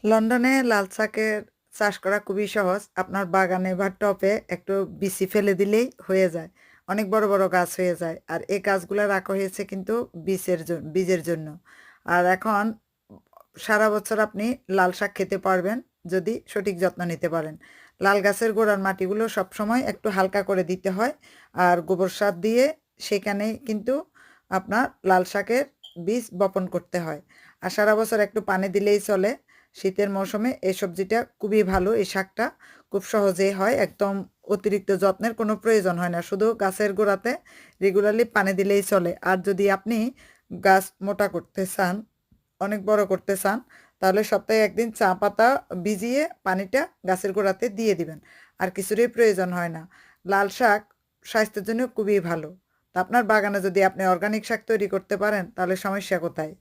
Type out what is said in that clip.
লন্ডনে লাল শাকের চাষ করা খুবই সহজ। আপনার বাগানে বা টবে একটু বিচি ফেলে দিলেই হয়ে যায়। অনেক বড় বড় গাছ হয়ে যায়। আর এই গাছগুলো রাখা হয়েছে কিন্তু বীজের জন্য। আর এখন সারা বছর আপনি লাল শাক খেতে পারবেন যদি সঠিক যত্ন নিতে পারেন। লাল গাছের গোড়ার মাটিগুলো সবসময় একটু হালকা করে দিতে হয়। আর গোবর সার দিয়ে সেখানে কিন্তু আপনার লাল শাকের বীজ বপন করতে হয়। আর সারা বছর একটু পানি দিলেই চলে। শীতের মৌসুমে এই সবজিটা খুবই ভালো। এই শাকটা খুব সহজেই হয়। একদম অতিরিক্ত যত্নের কোনো প্রয়োজন হয় না। শুধু গাছের গোড়াতে রেগুলারলি পানি দিলেই চলে। আর যদি আপনি গাছ মোটা করতে চান, অনেক বড় করতে চান, তাহলে সপ্তাহে একদিন চা পাতা ভিজিয়ে পানিটা গাছের গোড়াতে দিয়ে দিবেন। আর কিছুরই প্রয়োজন হয় না। লাল শাক স্বাস্থ্যের জন্য খুবই ভালো। তা আপনার বাগানে যদি আপনি অর্গানিক শাক তৈরি করতে পারেন তাহলে সমস্যা কোথায়?